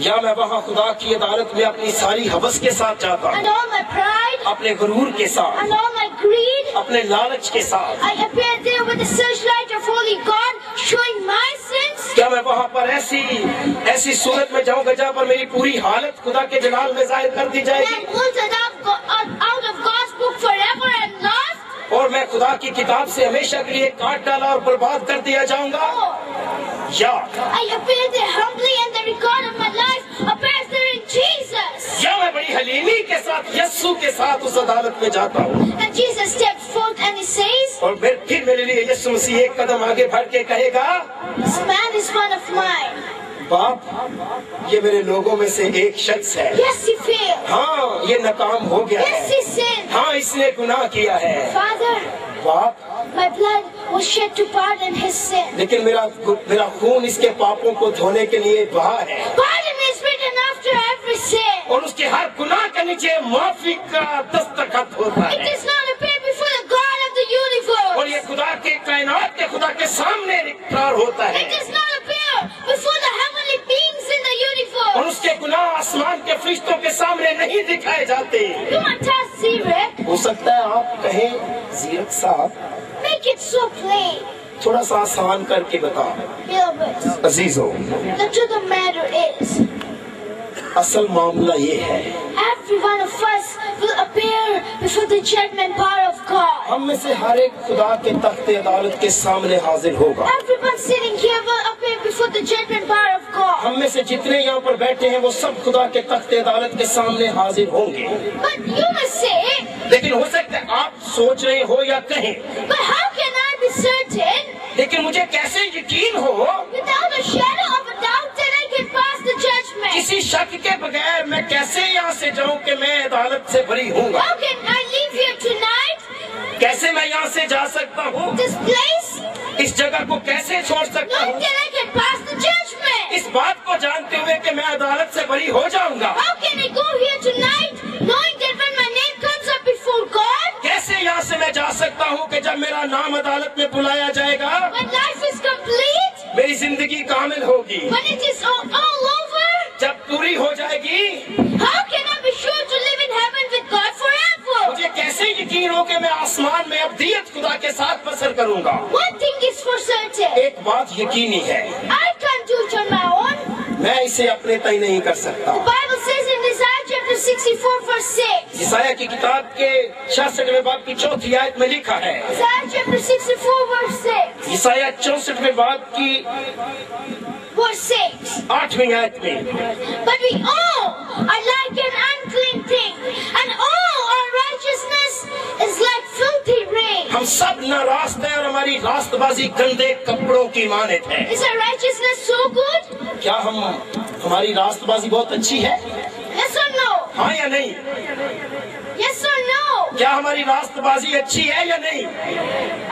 या मैं वहाँ खुदा की अदालत में अपनी सारी हवस के साथ जाता हूँ, and all my pride, अपने गुरूर के साथ, and all my greed. अपने लालच के साथ। I appear there with the searchlight of Holy God, showing my sins. क्या मैं वहाँ पर ऐसी सूरत में जाऊँगा जहाँ पर मेरी पूरी हालत खुदा के जलाल में जाहिर कर दी जाएगी, And blotted out of God's book forever and lost. और मैं खुदा की किताब से हमेशा के लिए काट डाला और बर्बाद कर दिया जाऊंगा? या I appear there humbly, and the record of my life appears there in Jesus. या मैं बड़ी हलीमी के साथ यस्सु के साथ उस अदालत में जाता हूँ, And Jesus steps forth and he says, और फिर मेरे लिए यीशु मसीह एक कदम आगे बढ़ के कहेगा, this man is one of mine. बाप, ये मेरे लोगों में से एक शख्स है। Yes, he failed. हाँ, ये नाकाम हो गया Yes, है। he sinned. हाँ, इसने गुनाह किया है। Father, बाप, my blood was shed to pardon his sin. लेकिन मेरा खून इसके पापों को धोने के लिए बहा है, Pardon is written after every sin. और उसके हर गुनाह के नीचे माफी का दस्तखत होता It है। does not appear before the God of the universe. और ये खुदा के कायनात के खुदा के सामने इकरार होता है, It does not appear before the heavenly beings in the universe. और उसके गुनाह आसमान के फरिश्तों के सामने नहीं दिखाए जाते। You want us, Zirek? हो सकता है आप कहें, जीरक साहब, Make it so plain. थोड़ा सा आसान करके बताओ। Beloved, अजीजों, the truth of the matter is, असल मामला ये है, every one of us will appear before the judgment bar of God. हम में से हर एक खुदा के तख्ते अदालत के सामने हाजिर होगा। Everyone sitting here will appear before the judgment bar of God. हम में से जितने यहाँ पर बैठे हैं वो सब खुदा के तख्ते अदालत के सामने हाजिर होंगे। But you must say, लेकिन हो सकता है आप सोच रहे हो या कहें, but how can I be certain, लेकिन मुझे कैसे यकीन हो, without a shadow of a doubt, that I can pass the judgment? किसी शक के बगैर मैं कैसे यहाँ से जाऊँ कि मैं अदालत से बरी हूँगा? How can I leave here tonight? कैसे मैं यहाँ से जा सकता हूँ? This place? इस जगह को कैसे छोड़ सकता Knowing हूँ, that I can pass the judgment? इस बात को जानते हुए कि मैं अदालत से बरी हो जाऊंगा? How can I go here tonight, knowing that when my name comes up before God, कैसे यहाँ से मैं जा सकता हूँ कि जब मेरा नाम अदालत में बुलाया जाएगा, when life is complete, मेरी जिंदगी कामिल होगी, when it is all over? जब पूरी हो जाएगी, How can I be sure to live in heaven with God forever? मुझे कैसे यकीन हो कि मैं आसमान में अब्दियत खुदा के साथ बसर करूंगा? One thing is for certain, एक बात यकीनी है, I can't do it on my own. मैं इसे अपने तय नहीं कर सकता। The Bible says in Isaiah chapter 64 verse 6. ईसाया की किताब के 66वें बाब की 4थी आयत में लिखा है, Isaiah chapter 64 verse 6. ईसाया 64वें बाब की Verse 6. 8वीं आयत में, But we all are like an unclean thing, and all our righteousness is like filthy rain. हम सब नारास्त हैं और हमारी रास्तबाजी गंदे कपड़ों की मानत है। Is our righteousness so good? क्या हमारी रास्तबाजी बहुत अच्छी है? Yes or no? हाँ या नहीं? Yes or no? क्या हमारी रास्तबाजी अच्छी है या नहीं?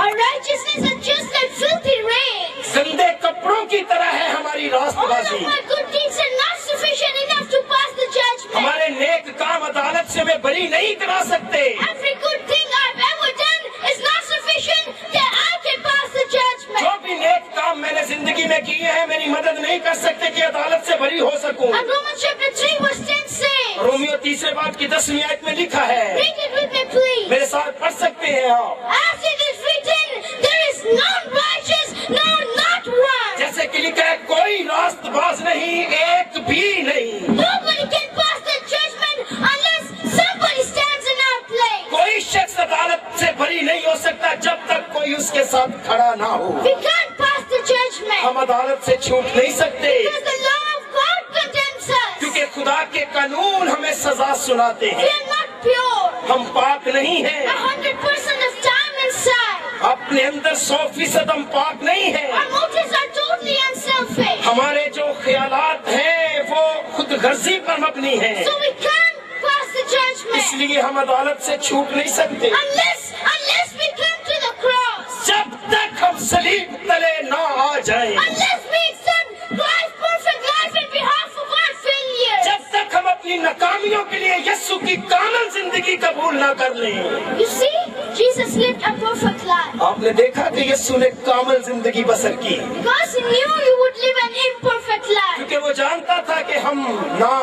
Our righteousness is just like filthy rain. गंदे कपड़ों की तरह है हमारी All of रास्तबाजी। my good deeds are not sufficient enough to pass the judgment. हमारे नेक काम अदालत से मैं बरी नहीं करा सकते। Every good thing I've ever done is not sufficient that I can pass the judgment. जो भी नेक काम मैंने जिंदगी में किए हैं मेरी मदद नहीं कर सकते कि अदालत से बरी हो सकूं। And Romans chapter 3 verse 10 says, Romeo 3 बाब की 10वीं आयत में लिखा है, read it with me please. मेरे साथ पढ़ सकते हैं आप। As it is written, there is none righteous, no, not one. जैसे कि लिखा है, कोई रास्तबाज नहीं, एक भी नहीं। Nobody can pass the judgment unless somebody stands in our place. कोई शख्स अदालत से बरी नहीं हो सकता जब तक कोई उसके साथ खड़ा ना हो। We can't pass the judgment हम अदालत से छूट नहीं सकते, because the law of God condemns us. क्योंकि खुदा के कानून हमें सजा सुनाते We हैं। are not pure. हम पाक नहीं हैं, 100% of time inside. अपने अंदर 100% हम पाक नहीं हैं। Our motives are totally unselfish. हमारे जो ख्यालात हैं वो खुद गर्जी पर मबनी हैं, So we can't pass the judgment इसलिए हम अदालत से छूट नहीं सकते unless we come to the cross. जब तक हम सलीब तले ना आ जाएं, Unless we accept Christ's perfect life in behalf of our failures. जब तक हम अपनी नाकामियों के लिए यीशु की कामिल जिंदगी कबूल ना कर लें। You see, Jesus lived a perfect life. आपने देखा कि यीशु ने कामिल जिंदगी बसर की, Because he knew you would live an imperfect life. क्योंकि वो जानता था कि हम ना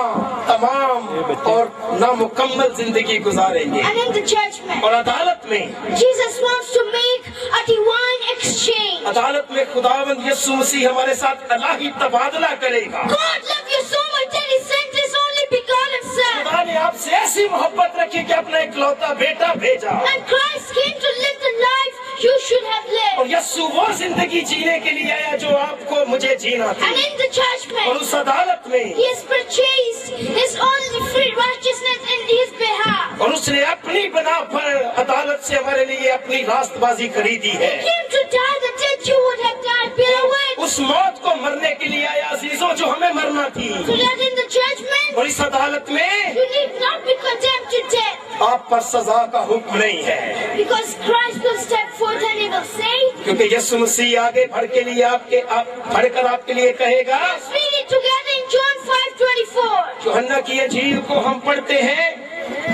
तमाम और ना मुकम्मल जिंदगी गुजारेंगे। And in the judgment, और अदालत में, Jesus wants to make a divine exchange. अदालत में खुदावंद यीशु मसीह हमारे साथ इलाही तबादला करेगा। God loved you so much that He sent His only begotten Son. खुदा ने आपसे ऐसी मोहब्बत रखी कि अपना इकलौता बेटा भेजा। And Christ came to live the life you should have lived. और यीशु वो जिंदगी जीने के लिए आया जो आपको मुझे जीना था। And in the और judgment, उस अदालत में He has purchased His only free righteousness in His behalf. और उसने अपनी बना पर अदालत से हमारे लिए अपनी रास्तबाजी खरीदी है। He came to die the death you would have died, beloved. उस मौत को मरने के लिए आया अजीजों जो हमें मरना थी। So that in the judgment, और इस अदालत में you need not be condemned to death. आप पर सजा का हुक्म नहीं है, Because Christ will step forth and He will say, क्योंकि यीशु मसीह आगे बढ़कर आपके लिए कहेगा। let's read it together in John 5:24. यूहन्ना की इंजील को हम पढ़ते हैं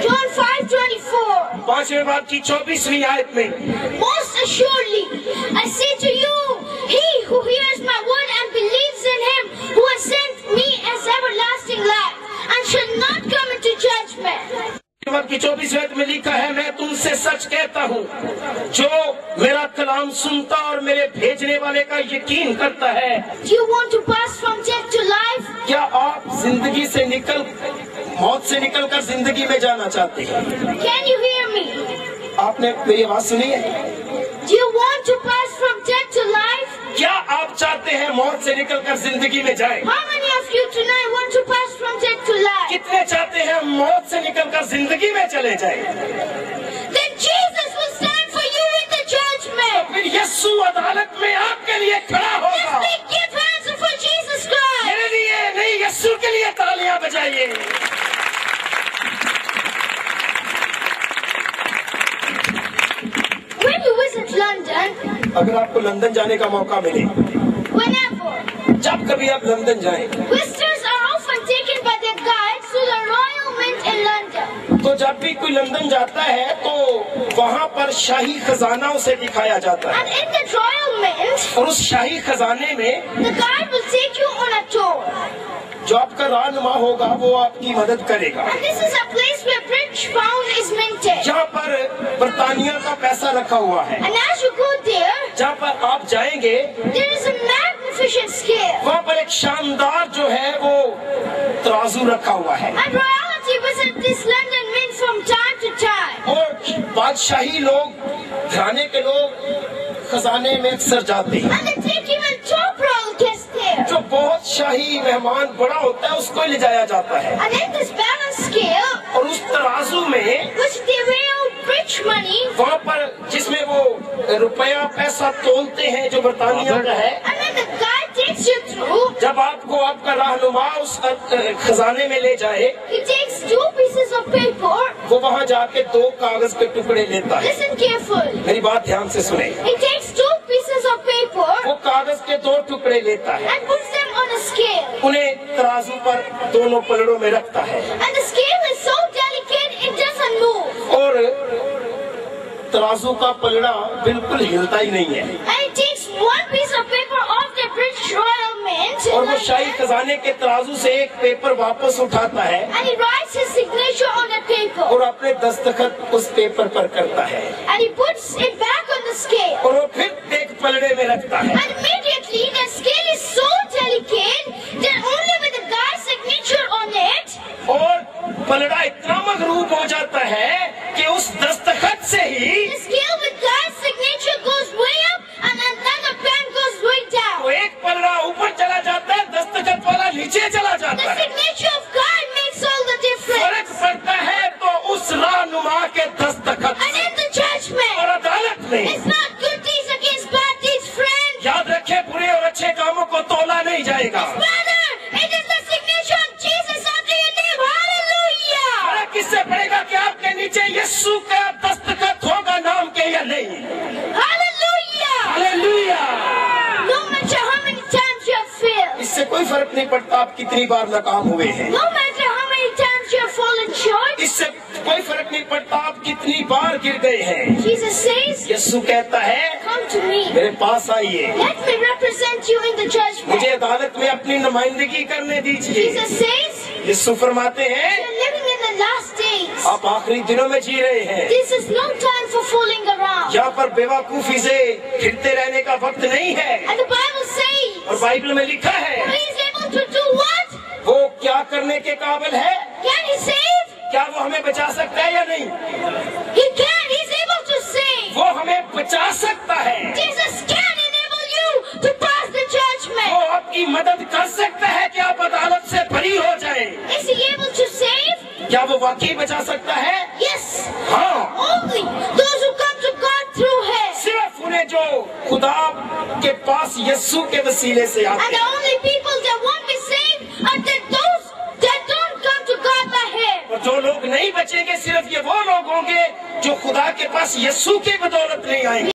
John 5:24. 5वें बाब की 24वीं आयत में। Most assuredly, I say to you, he who hears my word and believes in Him who has sent me has everlasting life and shall not come into judgment. बाब की 24वीं आयत में लिखा है, मैं तुमसे सच कहता हूँ, जो मेरा कलाम सुनता और मेरे भेजने वाले का यकीन करता है। Do you want to pass from death to life? क्या आप जिंदगी से मौत से निकलकर जिंदगी में जाना चाहते हैं? Can you hear me? आपने मेरी आवाज सुनी है? Do you want to pass from death to life? क्या आप चाहते हैं मौत से निकलकर जिंदगी में जाएं? How many of you tonight want to pass from death to life? कितने चाहते हैं मौत से निकलकर जिंदगी में चले जाएं? Then Jesus will stand for you in the judgment. फिर यीशु अदालत में आपके लिए खड़ा Let's होगा। make give hands for Jesus Christ. मेरे लिए नहीं, यीशु के लिए तालियां बजाइए। When you visit London, अगर आपको लंदन जाने का मौका मिले, whenever, जब कभी आप लंदन जाएं, visitors are often taken by their guides to the Royal Mint in London. तो जब भी कोई लंदन जाता है तो वहाँ पर शाही खजाना उसे दिखाया जाता And है, in the Royal Mint, और उस शाही खजाने में the guide will take you on a tour. जो आपका रहनुमा होगा वो आपकी मदद करेगा। And this is a place where British pound is minted. जहाँ पर बर्तानिया का पैसा रखा हुआ है, And as you go there, जहाँ पर आप जाएंगे there is a magnificent scale. वहाँ पर एक शानदार जो है वो तराजू रखा हुआ है। And royalty visit this London Mint from time to time. और बादशाही लोग, घराने के लोग खजाने में अक्सर जाते हैं। And they take even top royal guests there. जो बहुत शाही मेहमान बड़ा होता है उसको ले जाया जाता है, And in this balance scale, और उस तराजू में which they weigh out rich money, वहाँ पर जिसमें वो रुपया पैसा तोलते हैं जो बर्तानिया का है, and when the guide takes you through, जब आपको आपका रहनुमा उस खजाने में ले जाए, he takes 2 pieces of paper. वो वहाँ जाके 2 कागज के टुकड़े लेता है। Listen carefully. मेरी बात ध्यान से सुने। He takes 2 pieces of paper वो कागज के 2 टुकड़े लेता है, and puts them on a scale. उन्हें तराजू पर दोनों पलड़ों में रखता है, And the scale is so delicate it doesn't move. और तराजू का पलड़ा बिल्कुल हिलता ही नहीं है। And he takes 1 piece of paper off the British Royal Mint. और वो शाही खजाने के तराजू से एक पेपर वापस उठाता है And he writes his signature on the paper. और अपने दस्तखत उस पेपर पर करता है, And he puts it back on the scale. और वो फिर एक पलड़े में रखता है। And immediately the scale is so delicate that only with the guy's signature on it, और पलड़ा इतना मगरूब हो जाता है कि उस दस्तखत से ही the scale with guy's signature goes way up and another pen goes way down. तो एक पलड़ा ऊपर चला जाता है, दस्तखत वाला नीचे चला The जाता है। signature of God makes all the difference. फर्क पड़ता है तो उस रहनुमा के दस्तखत And से। in the judgment, और अदालत में it's not good deeds against bad deeds, friend. याद रखे, बुरे और अच्छे कामों को तोला नहीं जाएगा। Brother, it is the signature of Jesus under your name. Hallelujah. फर्क किससे पड़ेगा कि आपके नीचे यीशु का दस्तखत होगा नाम के या नहीं। Hallelujah. Hallelujah. No matter how many times you have failed, इससे कोई फर्क नहीं पड़ता आप कितनी बार नाकाम हुए हैं। no matter how many times you have fallen short, इससे कोई फर्क नहीं पड़ता आप कितनी बार गिर गए हैं। Jesus says, यीशु कहता है come to me. मेरे पास आइए, Let me represent you in the judgment. मुझे अदालत में अपनी नुमाइंदगी करने दीजिए। Jesus says, यीशु फरमाते हैं you're living in the last days. आप आखिरी दिनों में जी रहे हैं। This is no time for fooling around. यहाँ पर बेवकूफी से फिरते रहने का वक्त नहीं है। And the Bible says, और बाइबल में लिखा है he is able to do what? वो क्या करने के काबिल है, Can he save? क्या वो हमें बचा सकता है या नहीं? He can. He's able to save. वो हमें बचा सकता है, Jesus can enable you to pass the वो judgment. आपकी मदद कर सकता है कि आप अदालत से बरी हो जाएं। Is he able to save? क्या वो वाकई बचा सकता है? Yes. हाँ, Only those who come to God through him. सिर्फ उन्हें जो खुदा के पास यीशु के वसीले से आते And the हैं। only people that won't be saved are those that don't come to God by him. और जो लोग नहीं बचेंगे सिर्फ ये वो लोग होंगे जो खुदा के पास यीशु की बदौलत नहीं आएंगे।